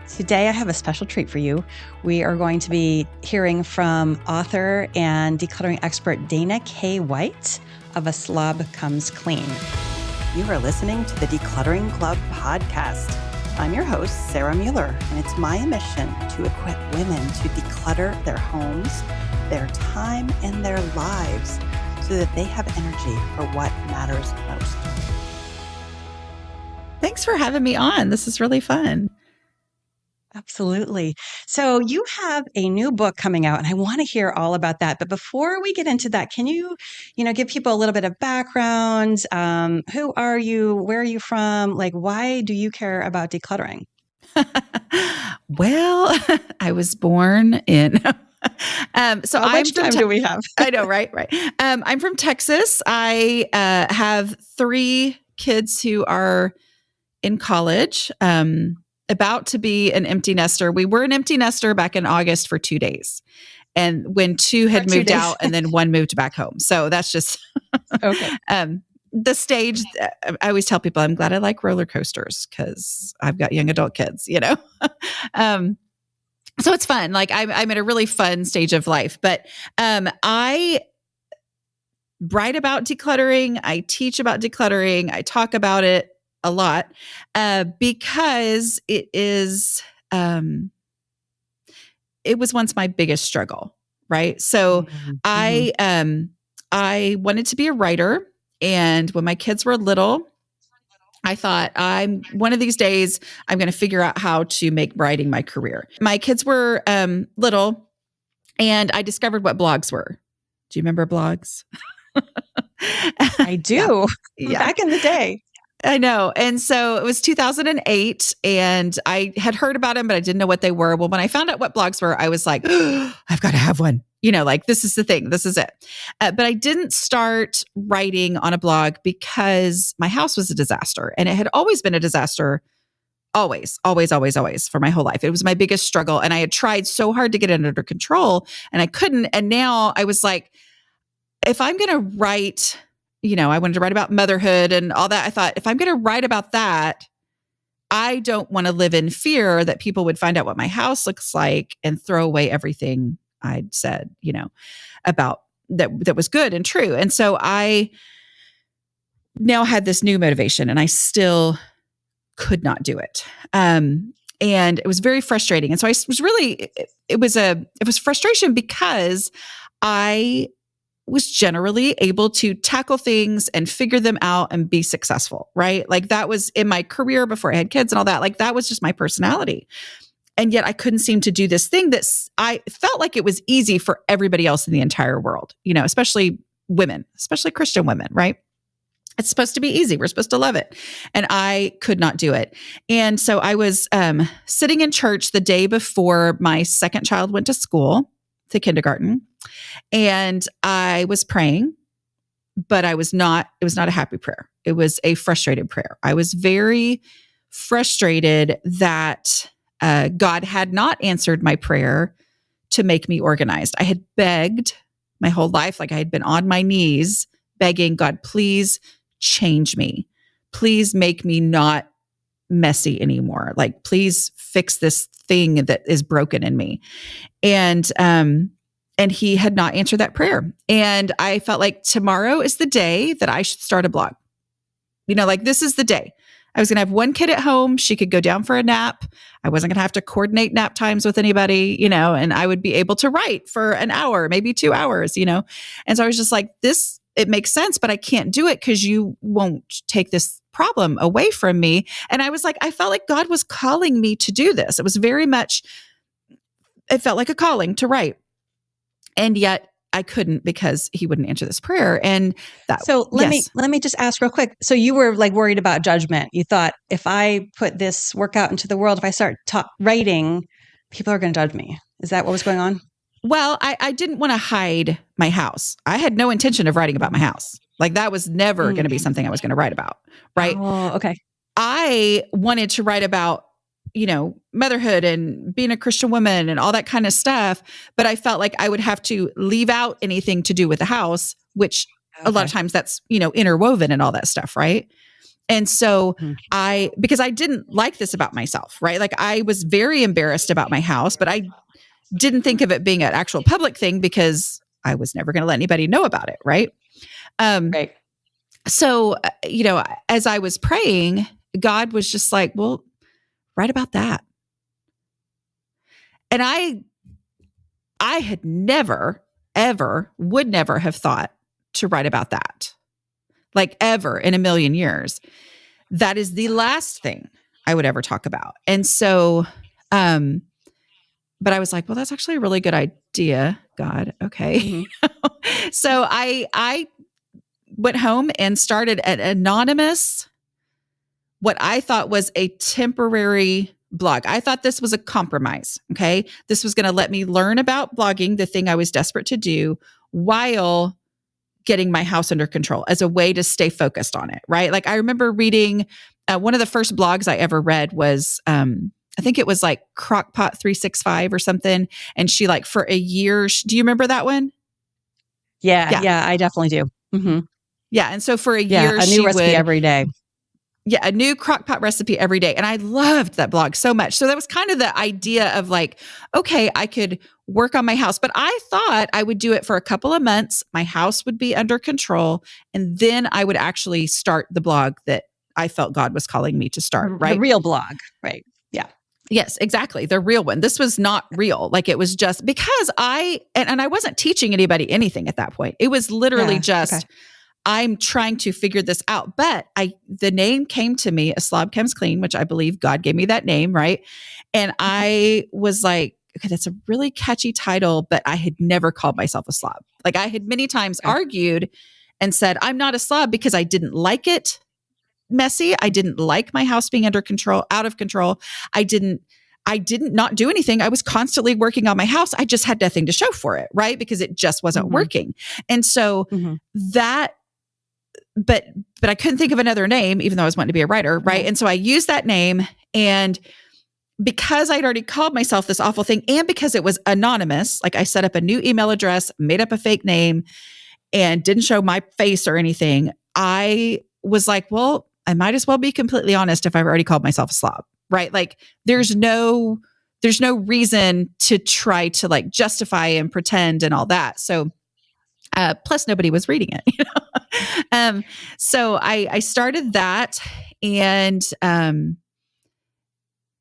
Today, I have a special treat for you. We are going to be hearing from author and decluttering expert Dana K. White of A Slob Comes Clean. You are listening to the Decluttering Club podcast. I'm your host, Sarah Mueller, and it's my mission to equip women to declutter their homes, their time, and their lives so that they have energy for what matters most. Thanks for having me on. This is really fun. Absolutely. So you have a new book coming out, and I want to hear all about that. But before we get into that, can you give people a little bit of background? Who are you? Where are you from? Like, why do you care about decluttering? Well, I was born in. So how much time do we have? I know, right? I'm from Texas. I have 3 kids who are in college. About to be an empty nester. We were an empty nester back in August for 2 days. And when 2 had moved out and then 1 moved back home. So that's just okay. The stage. I always tell people I'm glad I like roller coasters because I've got young adult kids, So it's fun. Like I'm at a really fun stage of life, but I write about decluttering. I teach about decluttering. I talk about it a lot, because it was once my biggest struggle, right? So mm-hmm. I wanted to be a writer, and when my kids were little, I thought one of these days I'm going to figure out how to make writing my career. My kids were little, and I discovered what blogs were. Do you remember blogs? I do. Yeah. Back in the day. I know. And so it was 2008, and I had heard about them, but I didn't know what they were. Well, when I found out what blogs were, I was like, I've got to have one. This is the thing. This is it. But I didn't start writing on a blog because my house was a disaster, and it had always been a disaster. Always for my whole life. It was my biggest struggle. And I had tried so hard to get it under control, and I couldn't. And now I was like, if I'm going to write, I wanted to write about motherhood and all that. I thought, if I'm going to write about that, I don't want to live in fear that people would find out what my house looks like and throw away everything I'd said, about that was good and true. And so I now had this new motivation, and I still could not do it. And it was very frustrating. And so it was frustration because I was generally able to tackle things and figure them out and be successful, right? Like that was in my career before I had kids and all that. Like that was just my personality. And yet I couldn't seem to do this thing that I felt like it was easy for everybody else in the entire world, especially women, especially Christian women, right? It's supposed to be easy. We're supposed to love it. And I could not do it. And so I was sitting in church the day before my second child went to school, to kindergarten. And I was praying, but it was not a happy prayer. It was a frustrated prayer. I was very frustrated that God had not answered my prayer to make me organized. I had begged my whole life, like I had been on my knees begging God, please change me. Please make me not messy anymore. Like, please fix this thing that is broken in me. And he had not answered that prayer. And I felt like tomorrow is the day that I should start a blog. This is the day. I was going to have one kid at home. She could go down for a nap. I wasn't going to have to coordinate nap times with anybody, and I would be able to write for an hour, maybe 2 hours, And so I was just like, it makes sense, but I can't do it because you won't take this problem away from me. And I was like, I felt like God was calling me to do this. It was very much, it felt like a calling to write. And yet I couldn't because he wouldn't answer this prayer. And that. So let me just ask real quick. So you were like worried about judgment. You thought, if I put this work out into the world, if I start writing, people are going to judge me. Is that what was going on? Well, I didn't want to hide my house. I had no intention of writing about my house. Like that was never going to be something I was going to write about. Right. Oh, okay. I wanted to write about, motherhood and being a Christian woman and all that kind of stuff. But I felt like I would have to leave out anything to do with the house, which a lot of times that's, interwoven and all that stuff. Right. And so because I didn't like this about myself, right? Like I was very embarrassed about my house, but I didn't think of it being an actual public thing because I was never going to let anybody know about it. Right. Right. So, as I was praying, God was just like, well, write about that. And I had never, ever, would never have thought to write about that. Like ever in a million years. That is the last thing I would ever talk about. And so, but I was like, well, that's actually a really good idea, God. Okay. So I went home and started an anonymous, what I thought was a temporary blog. I thought this was a compromise. Okay. This was going to let me learn about blogging, the thing I was desperate to do, while getting my house under control as a way to stay focused on it. Right. Like I remember reading one of the first blogs I ever read was, I think it was like Crockpot 365 or something. And she like for a year, do you remember that one? Yeah, I definitely do. Mm-hmm. Yeah. And so for a year, a new recipe every day. Yeah, a new crockpot recipe every day. And I loved that blog so much. So that was kind of the idea of like, okay, I could work on my house, but I thought I would do it for a couple of months. My house would be under control. And then I would actually start the blog that I felt God was calling me to start, right? The real blog, right? Yeah. Yes, exactly. The real one. This was not real. Like it was just because and I wasn't teaching anybody anything at that point. It was literally just, I'm trying to figure this out. But the name came to me, A Slob Comes Clean, which I believe God gave me that name, right? And I was like, okay, that's a really catchy title, but I had never called myself a slob. Like I had many times argued and said, I'm not a slob because I didn't like it messy. I didn't like my house being out of control. I didn't not do anything. I was constantly working on my house. I just had nothing to show for it, right? Because it just wasn't working. And so but I couldn't think of another name, even though I was wanting to be a writer, right? And so I used that name, and because I'd already called myself this awful thing, and because it was anonymous, like I set up a new email address, made up a fake name, and didn't show my face or anything, I was like, well, I might as well be completely honest if I've already called myself a slob, right? Like there's no reason to try to like justify and pretend and all that. So plus nobody was reading it, so I started that, and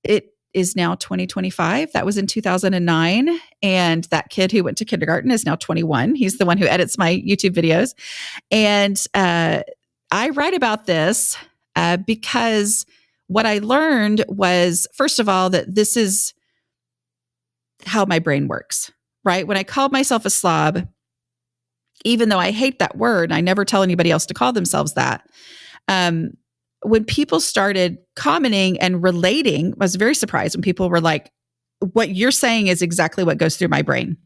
it is now 2025. That was in 2009. And that kid who went to kindergarten is now 21. He's the one who edits my YouTube videos. And I write about this because what I learned was, first of all, that this is how my brain works, right? When I called myself a slob, even though I hate that word, I never tell anybody else to call themselves that. When people started commenting and relating, I was very surprised when people were like, what you're saying is exactly what goes through my brain.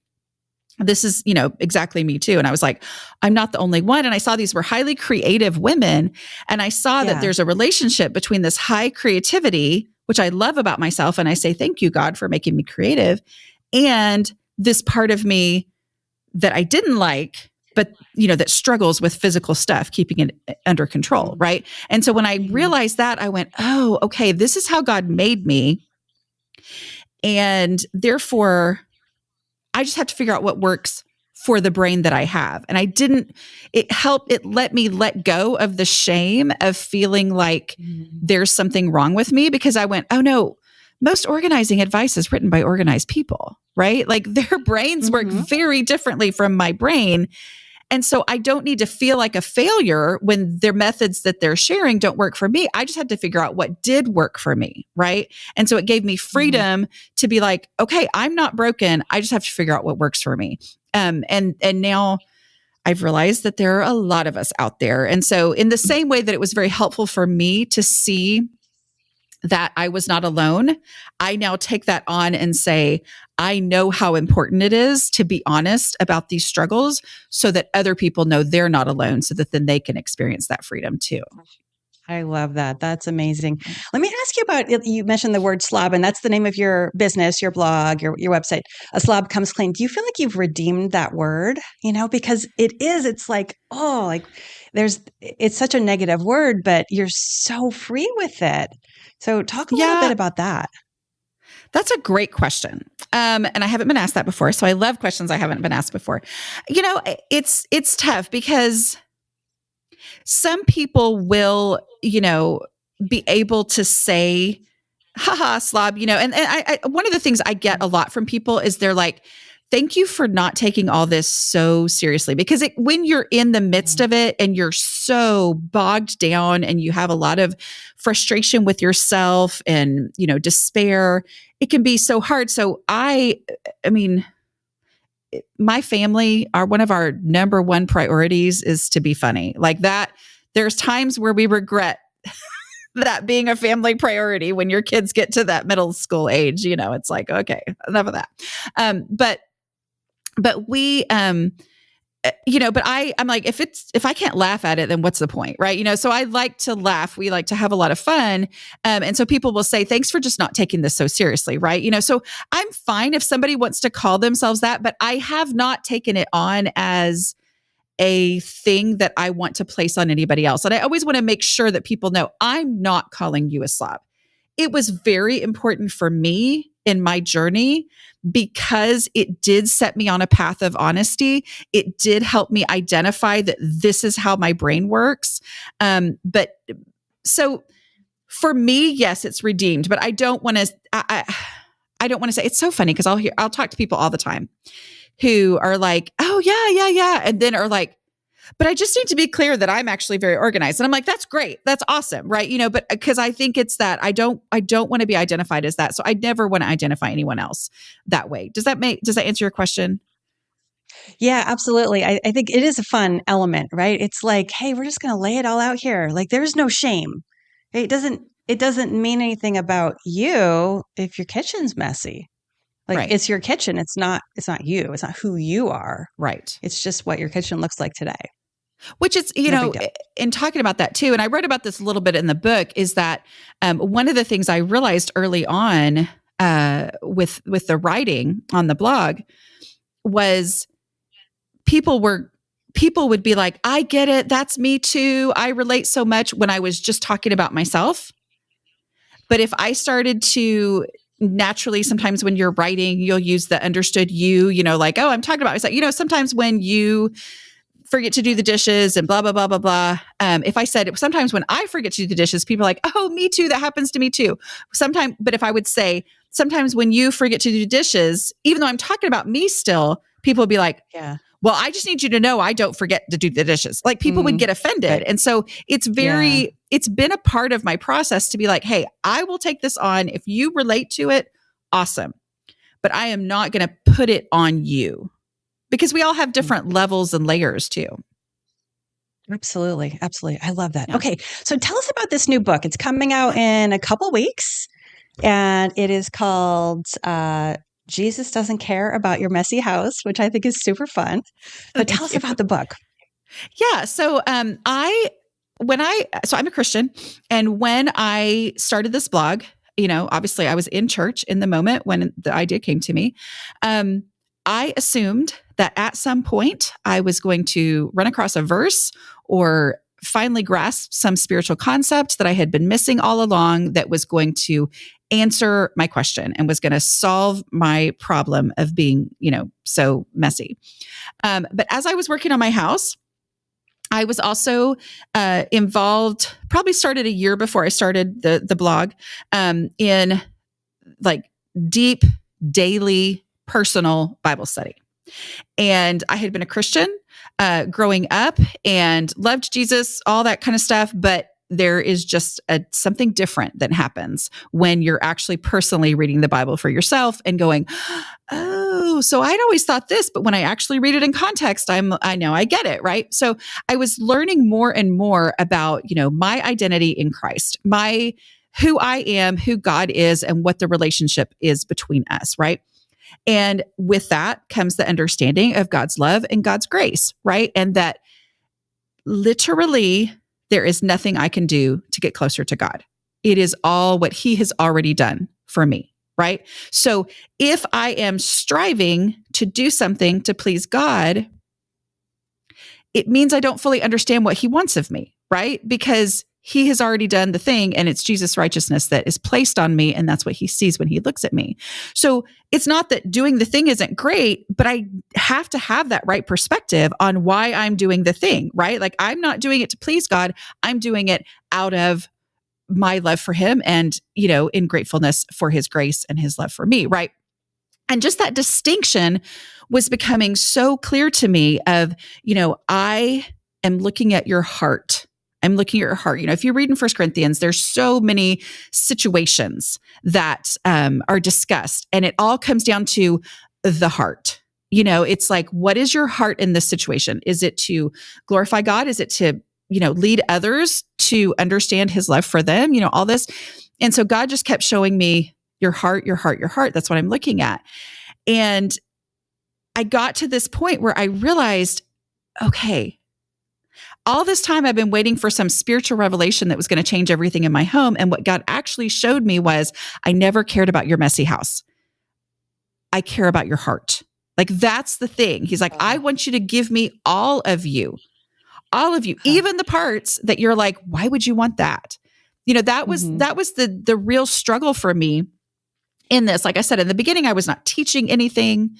This is, exactly me too. And I was like, I'm not the only one. And I saw these were highly creative women. And I saw that there's a relationship between this high creativity, which I love about myself. And I say, thank you, God, for making me creative. And this part of me that I didn't like, but that struggles with physical stuff, keeping it under control, right? And so when I realized that, I went, oh, okay, this is how God made me. And therefore, I just have to figure out what works for the brain that I have. And it let me let go of the shame of feeling like there's something wrong with me, because I went, oh no, most organizing advice is written by organized people, right? Like their brains work very differently from my brain. And so I don't need to feel like a failure when their methods that they're sharing don't work for me. I just had to figure out what did work for me, right? And so it gave me freedom to be like, okay, I'm not broken. I just have to figure out what works for me. And now I've realized that there are a lot of us out there. And so in the same way that it was very helpful for me to see that I was not alone, I now take that on and say, I know how important it is to be honest about these struggles so that other people know they're not alone, so that then they can experience that freedom too. I love that. That's amazing. Let me ask you about, you mentioned the word slob, and that's the name of your business, your blog, your website, A Slob Comes Clean. Do you feel like you've redeemed that word? Because it's like, it's such a negative word, but you're so free with it. So talk a little bit Yeah, about that. that's a great question. And I haven't been asked that before. So I love questions I haven't been asked before. You know, it's tough because some people will, be able to say, haha, slob, and one of the things I get a lot from people is they're like, thank you for not taking all this so seriously. Because when you're in the midst of it and you're so bogged down and you have a lot of frustration with yourself and, despair, it can be so hard. So I mean, my family, one of our number one priorities is to be funny. Like that, there's times where we regret that being a family priority when your kids get to that middle school age. It's like, okay, enough of that. But we, but I'm like, if I can't laugh at it, then what's the point, right? So I like to laugh. We like to have a lot of fun. And so people will say, thanks for just not taking this so seriously, right? So I'm fine if somebody wants to call themselves that, but I have not taken it on as a thing that I want to place on anybody else. And I always want to make sure that people know I'm not calling you a slob. It was very important for me in my journey because it did set me on a path of honesty. It did help me identify that this is how my brain works. But so for me, yes, it's redeemed, but I don't want to, I don't want to say, it's so funny because I'll talk to people all the time who are like, oh yeah. And then are like, but I just need to be clear that I'm actually very organized. And I'm like, that's great. That's awesome. Right. But because I think it's that I don't want to be identified as that. So I never want to identify anyone else that way. Does that answer your question? Yeah, absolutely. I think it is a fun element, right? It's like, hey, we're just going to lay it all out here. Like there's no shame. It doesn't mean anything about you if your kitchen's messy. Like Right. it's your kitchen. It's not you. It's not who you are. Right. It's just what your kitchen looks like today. Which is, No big deal. in talking about that too, and I wrote about this a little bit in the book, is that one of the things I realized early on with the writing on the blog was people would be like, I get it. That's me too. I relate so much when I was just talking about myself. But if I started to naturally, sometimes when you're writing, you'll use the understood you, like, oh, I'm talking about myself. Sometimes when you forget to do the dishes and blah, blah, blah, blah, blah. If I said sometimes when I forget to do the dishes, people are like, oh, me too. That happens to me too. But if I would say sometimes when you forget to do dishes, even though I'm talking about me still, people would be like, Yeah. well, I just need you to know I don't forget to do the dishes. Like people would get offended. Right. And so it's been a part of my process to be like, hey, I will take this on. If you relate to it, awesome. But I am not going to put it on you because we all have different levels and layers too. Absolutely. Absolutely. I love that. Yeah. Okay. So tell us about this new book. It's coming out in a couple weeks and it is called Jesus Doesn't Care About Your Messy House, which I think is super fun. So tell us about the book. Yeah. So I'm a Christian. And when I started this blog, obviously I was in church in the moment when the idea came to me. I assumed that at some point I was going to run across a verse or finally grasp some spiritual concept that I had been missing all along that was going to answer my question and was going to solve my problem of being, so messy. But as I was working on my house, I was also involved, probably started a year before I started the blog, in like deep daily personal Bible study. And I had been a Christian growing up and loved Jesus, all that kind of stuff. But there is just something different that happens when you're actually personally reading the Bible for yourself and going, oh, so I'd always thought this, but when I actually read it in context, I know I get it, right? So I was learning more and more about, my identity in Christ, who I am, who God is, and what the relationship is between us, right? And with that comes the understanding of God's love and God's grace, right? And that literally there is nothing I can do to get closer to God. It is all what He has already done for me, right? So if I am striving to do something to please God, it means I don't fully understand what he wants of me, right? Because he has already done the thing, and it's Jesus' righteousness that is placed on me. And that's what he sees when he looks at me. So it's not that doing the thing isn't great, but I have to have that right perspective on why I'm doing the thing, right? Like, I'm not doing it to please God. I'm doing it out of my love for him and, in gratefulness for his grace and his love for me, right? And just that distinction was becoming so clear to me of, I am looking at your heart. I'm looking at your heart. If you read in 1 Corinthians, there's so many situations that are discussed, and it all comes down to the heart. It's like, what is your heart in this situation? Is it to glorify God? Is it to, lead others to understand his love for them? All this. And so God just kept showing me your heart, your heart, your heart. That's what I'm looking at. And I got to this point where I realized, okay, all this time I've been waiting for some spiritual revelation that was going to change everything in my home. And what God actually showed me was, I never cared about your messy house. I care about your heart. Like, that's the thing. He's like, I want you to give me all of you, even the parts that you're like, why would you want that? That was the real struggle for me in this. Like I said, in the beginning, I was not teaching anything.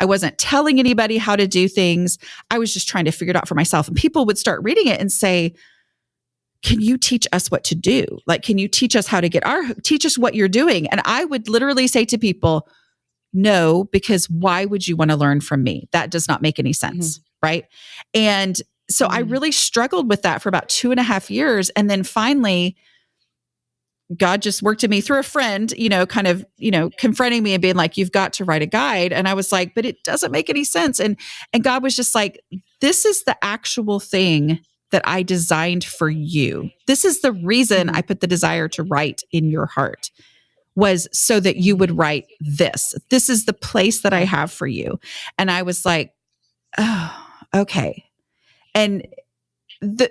I wasn't telling anybody how to do things. I was just trying to figure it out for myself. And people would start reading it and say, can you teach us what to do? Like, can you teach us how to teach us what you're doing? And I would literally say to people, no, because why would you want to learn from me? That does not make any sense. Right. And so I really struggled with that for about 2.5 years. And then finally, God just worked in me through a friend, kind of, confronting me and being like, you've got to write a guide. And I was like, but it doesn't make any sense. And God was just like, this is the actual thing that I designed for you. This is the reason I put the desire to write in your heart, was so that you would write this. This is the place that I have for you. And I was like, oh, okay. And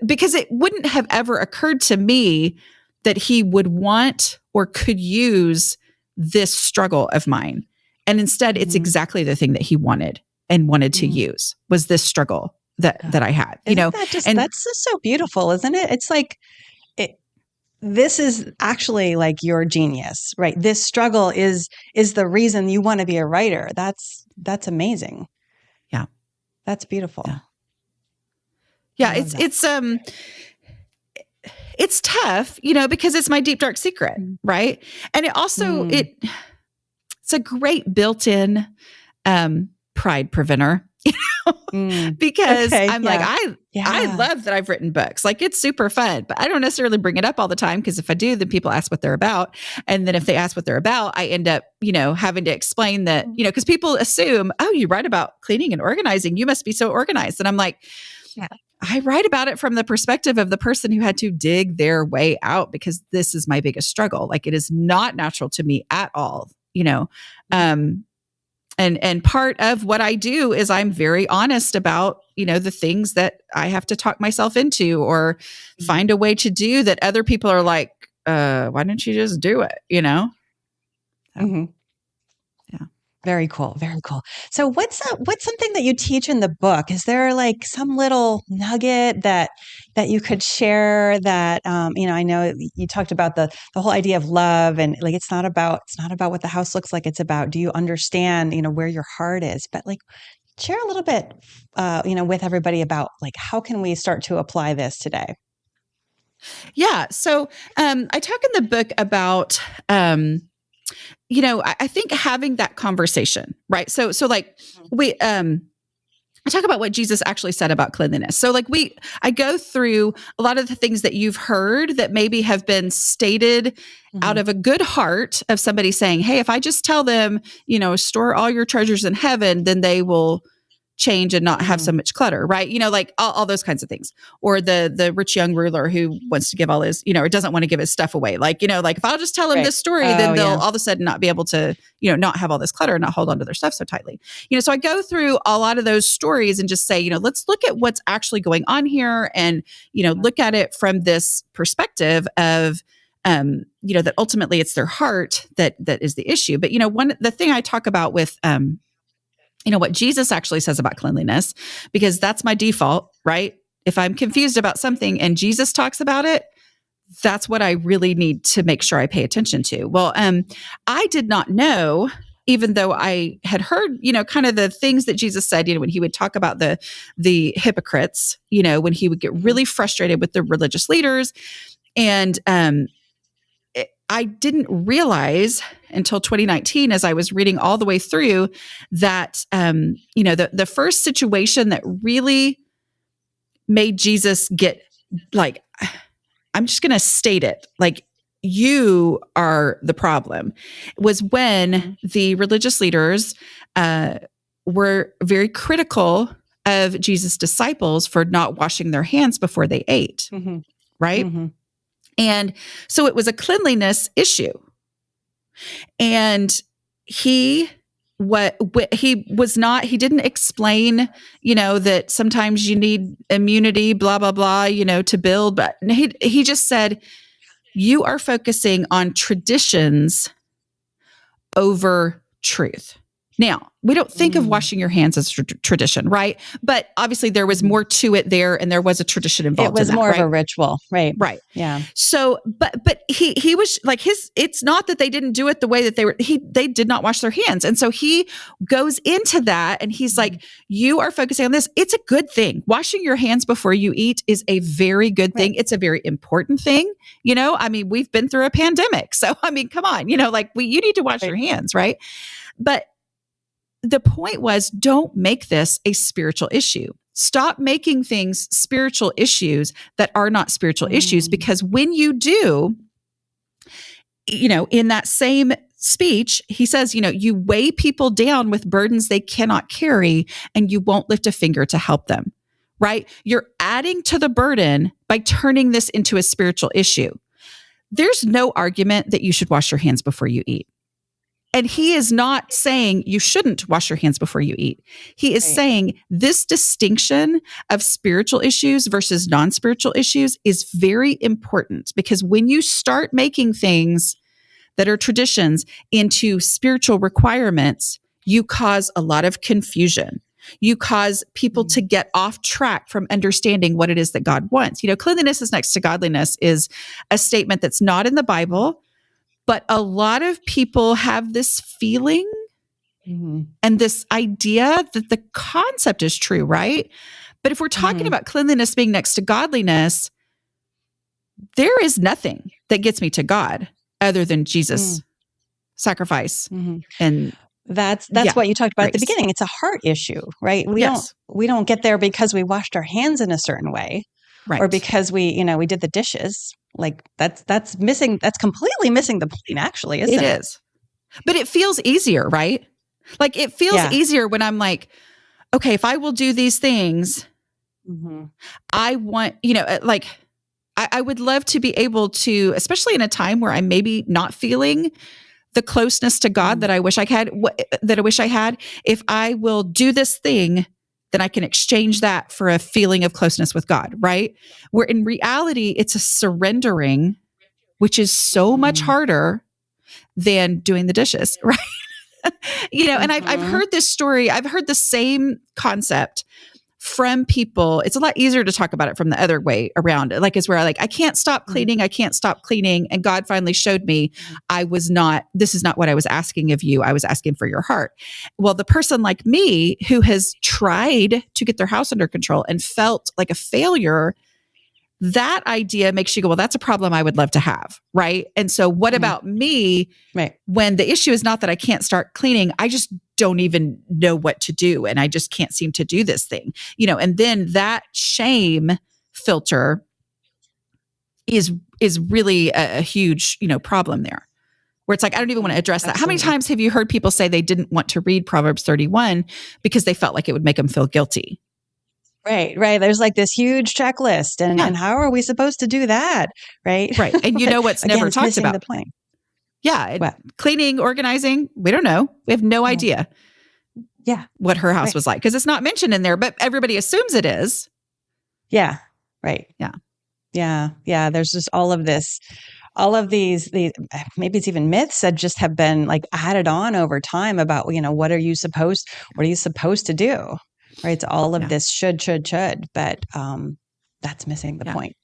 because it wouldn't have ever occurred to me that he would want or could use this struggle of mine. And instead, it's exactly the thing that he wanted to use, was this struggle that I had. That's just so beautiful, isn't it? It's like, this is actually like your genius, right? This struggle is the reason you want to be a writer. That's amazing. Yeah. That's beautiful. Yeah. It's tough, because it's my deep, dark secret. Right. And it also, it's a great built-in, pride preventer, because I'm like, I love that I've written books. Like, it's super fun, but I don't necessarily bring it up all the time, because if I do, then people ask what they're about. And then if they ask what they're about, I end up, having to explain that, because people assume, oh, you write about cleaning and organizing, you must be so organized. And I'm like, I write about it from the perspective of the person who had to dig their way out, because this is my biggest struggle. Like, it is not natural to me at all, and part of what I do is I'm very honest about, the things that I have to talk myself into or find a way to do that other people are like, why don't you just do it? Yeah. Very cool. Very cool. So what's something that you teach in the book? Is there like some little nugget that you could share that, I know you talked about the whole idea of love, and like, it's not about what the house looks like. It's about, do you understand, where your heart is? But like, share a little bit, with everybody about like, how can we start to apply this today? Yeah. So, I talk in the book about, I think having that conversation, right? So like I talk about what Jesus actually said about cleanliness. So like I go through a lot of the things that you've heard that maybe have been stated out of a good heart of somebody saying, hey, if I just tell them, store all your treasures in heaven, then they will change and not have so much clutter, right? Like all those kinds of things. Or the rich young ruler who wants to give all his, or doesn't want to give his stuff away. Like, like if I'll just tell them this story, then they'll all of a sudden not be able to, not have all this clutter and not hold on to their stuff so tightly. So I go through a lot of those stories and just say, let's look at what's actually going on here and, look at it from this perspective of, that ultimately it's their heart that is the issue. But, the thing I talk about with, what Jesus actually says about cleanliness, because that's my default, right? If I'm confused about something and Jesus talks about it, that's what I really need to make sure I pay attention to. Well, I did not know, even though I had heard, kind of the things that Jesus said, when he would talk about the hypocrites, when he would get really frustrated with the religious leaders. And I didn't realize until 2019, as I was reading all the way through, that, the first situation that really made Jesus get like, I'm just going to state it, like, you are the problem, was when the religious leaders were very critical of Jesus' disciples for not washing their hands before they ate, right? And so it was a cleanliness issue. And he didn't explain, that sometimes you need immunity, blah, blah, blah, to build. But he just said, you are focusing on traditions over truth. Now, we don't think of washing your hands as tradition, right? But obviously there was more to it there, and there was a tradition involved. It was in that, more right? of a ritual, right? Right. Yeah. So, but he was like it's not that they didn't do it the way that they did not wash their hands. And so he goes into that and he's like, you are focusing on this. It's a good thing. Washing your hands before you eat is a very good thing. It's a very important thing. We've been through a pandemic. So, come on, you need to wash your hands, right? But the point was, don't make this a spiritual issue. Stop making things spiritual issues that are not spiritual issues, because when you do, in that same speech, he says, you weigh people down with burdens they cannot carry, and you won't lift a finger to help them, right? You're adding to the burden by turning this into a spiritual issue. There's no argument that you should wash your hands before you eat. And he is not saying you shouldn't wash your hands before you eat. He is saying this distinction of spiritual issues versus non-spiritual issues is very important, because when you start making things that are traditions into spiritual requirements, you cause a lot of confusion. You cause people to get off track from understanding what it is that God wants. Cleanliness is next to godliness is a statement that's not in the Bible. But a lot of people have this feeling and this idea that the concept is true, right? But if we're talking about cleanliness being next to godliness, there is nothing that gets me to God other than Jesus' sacrifice. And that's what you talked about at the beginning. It's a heart issue, right? We don't get there because we washed our hands in a certain way, or because we did the dishes. Like that's missing. That's completely missing the point, actually, isn't it? It is. But it feels easier, right? Like it feels easier when I'm like, okay, if I will do these things, I want, I would love to be able to, especially in a time where I'm maybe not feeling the closeness to God that I wish I had, if I will do this thing, then I can exchange that for a feeling of closeness with God, right? Where in reality, it's a surrendering, which is so much harder than doing the dishes, right? And I've heard this story. I've heard the same concept from people. It's a lot easier to talk about it from the other way around. Like, it's where I can't stop cleaning. I can't stop cleaning. And God finally showed me this is not what I was asking of you. I was asking for your heart. Well, the person like me who has tried to get their house under control and felt like a failure, that idea makes you go, well, that's a problem I would love to have. Right. And so what about me? Right. When the issue is not that I can't start cleaning, I just don't even know what to do. And I just can't seem to do this thing, and then that shame filter is really a huge, problem there, where it's like, I don't even want to address that. How many times have you heard people say they didn't want to read Proverbs 31 because they felt like it would make them feel guilty? Right. There's like this huge checklist, and how are we supposed to do that? Right. And what's again, never talked about? The point. Yeah. Cleaning, organizing. We don't know. We have no idea. Yeah. What her house was like, because it's not mentioned in there, but everybody assumes it is. Yeah. Right. Yeah. Yeah. There's just all of this all of these, maybe it's even myths that just have been like added on over time about, what are you supposed to do? Right. It's all of this should, but that's missing the point.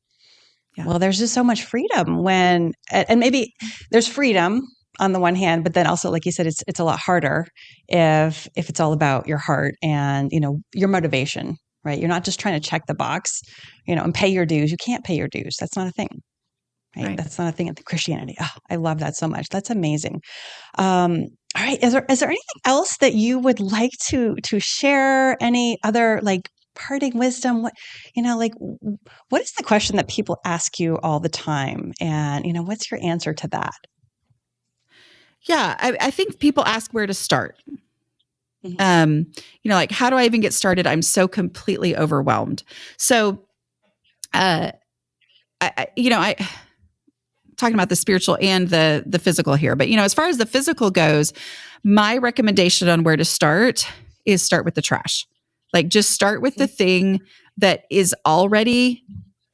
Yeah. Well, there's just so much freedom and maybe there's freedom on the one hand, but then also, like you said, it's a lot harder if it's all about your heart and, your motivation, right? You're not just trying to check the box, and pay your dues. You can't pay your dues. That's not a thing, right? That's not a thing in Christianity. Oh, I love that so much. That's amazing. All right. Is there anything else that you would like to share? Any other like parting wisdom? What is the question that people ask you all the time? And, what's your answer to that? Yeah, I think people ask where to start. Like, how do I even get started? I'm so completely overwhelmed. So, I talking about the spiritual and the physical here, but as far as the physical goes, my recommendation on where to start is start with the trash. Like, just start with the thing that is already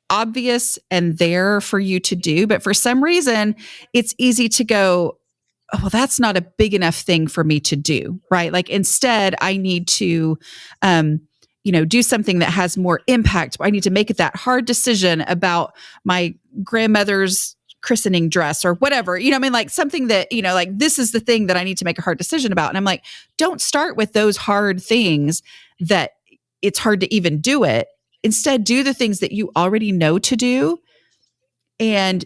obvious and there for you to do. But for some reason, it's easy to go, oh, well, that's not a big enough thing for me to do, right? Like, instead, I need to, do something that has more impact. I need to make that hard decision about my grandmother's christening dress or whatever, like something that, like this is the thing that I need to make a hard decision about. And I'm like, don't start with those hard things that it's hard to even do it. Instead, do the things that you already know to do and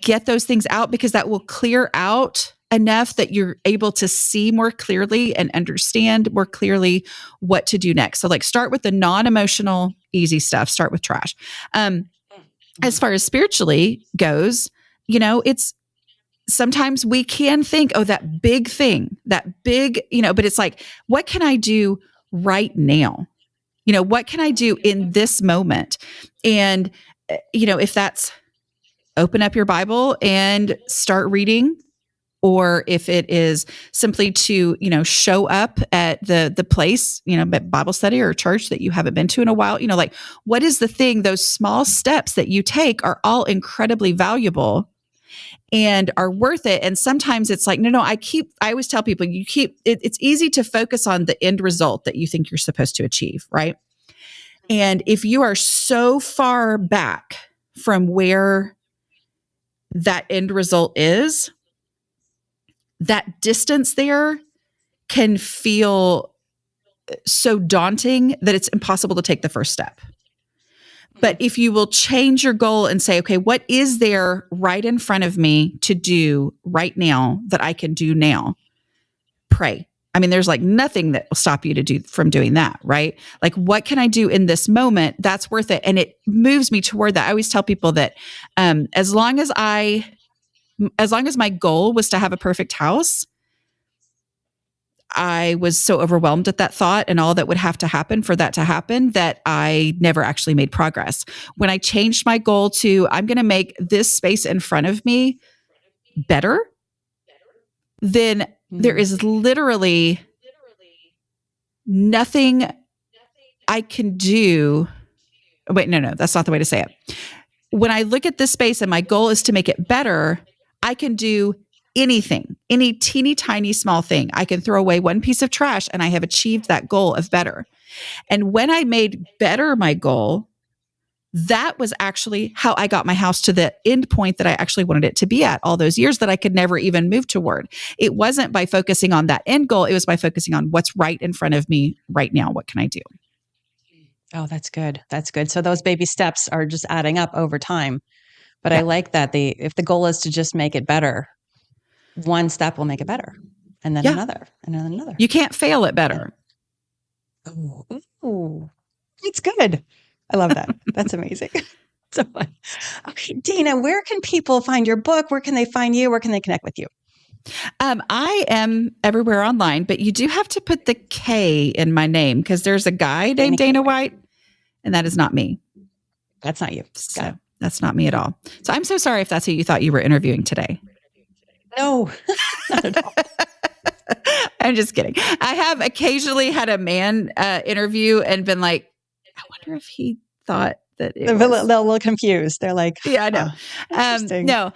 get those things out, because that will clear out enough that you're able to see more clearly and understand more clearly what to do next. So like, start with the non-emotional, easy stuff. Start with trash. As far as spiritually goes, it's sometimes we can think, oh, that big thing, but it's like, what can I do right now? What can I do in this moment? And, if that's open up your Bible and start reading, or if it is simply to, show up at the place, Bible study or church that you haven't been to in a while, like, what is the thing? Those small steps that you take are all incredibly valuable and are worth it. And sometimes it's like, no, I always tell people it's easy to focus on the end result that you think you're supposed to achieve. Right. And if you are so far back from where that end result is, that distance there can feel so daunting that it's impossible to take the first step. But if you will change your goal and say, okay, what is there right in front of me to do right now that I can do now? Pray. I mean, there's like nothing that will stop you from doing that, right? Like, what can I do in this moment that's worth it? And it moves me toward that. I always tell people that as long as my goal was to have a perfect house, I was so overwhelmed at that thought and all that would have to happen for that to happen that I never actually made progress. When I changed my goal to, I'm going to make this space in front of me better, then there is literally nothing I can do. Wait, no, that's not the way to say it. When I look at this space and my goal is to make it better, I can do anything, any teeny tiny small thing. I can throw away one piece of trash and I have achieved that goal of better. And when I made better my goal, that was actually how I got my house to the end point that I actually wanted it to be at all those years that I could never even move toward. It wasn't by focusing on that end goal. It was by focusing on what's right in front of me right now. What can I do? Oh, that's good. That's good. So those baby steps are just adding up over time. But I like that if the goal is to just make it better, one step will make it better, and then another, and then another. You can't fail at better. Ooh, it's good. I love that. That's amazing. So fun. Okay, Dana, where can people find your book? Where can they find you? Where can they connect with you? I am everywhere online, but you do have to put the K in my name because there's a guy named Dana White, and that is not me. That's not you. So that's not me at all. So I'm so sorry if that's who you thought you were interviewing today. No, not at all. I'm just kidding. I have occasionally had a man interview and been like, I wonder if he thought that it They're was. a little confused. They're like, Yeah, I know. Interesting. No.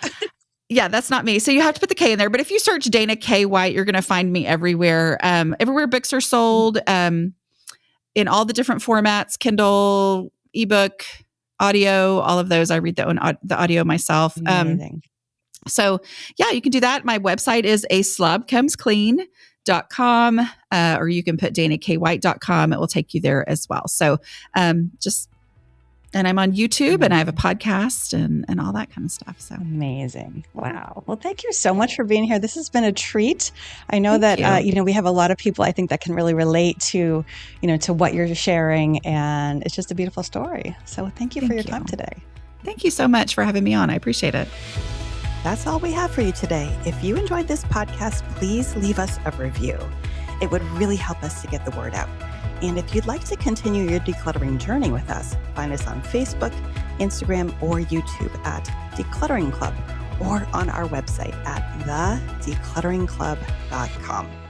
Yeah, that's not me. So you have to put the K in there. But if you search Dana K. White, you're going to find me everywhere. Everywhere books are sold, in all the different formats, Kindle, ebook, audio, all of those. I read the audio myself. Amazing. So yeah, you can do that. My website is slobcomesclean.com, or you can put danakwhite.com. It will take you there as well. So and I'm on YouTube and I have a podcast and all that kind of stuff. So amazing. Wow. Well, thank you so much for being here. This has been a treat. I know Thank that, you. we have a lot of people I think that can really relate to, to what you're sharing. And it's just a beautiful story. So thank you for your time today. Thank you so much for having me on. I appreciate it. That's all we have for you today. If you enjoyed this podcast, please leave us a review. It would really help us to get the word out. And if you'd like to continue your decluttering journey with us, find us on Facebook, Instagram, or YouTube at Decluttering Club, or on our website at thedeclutteringclub.com.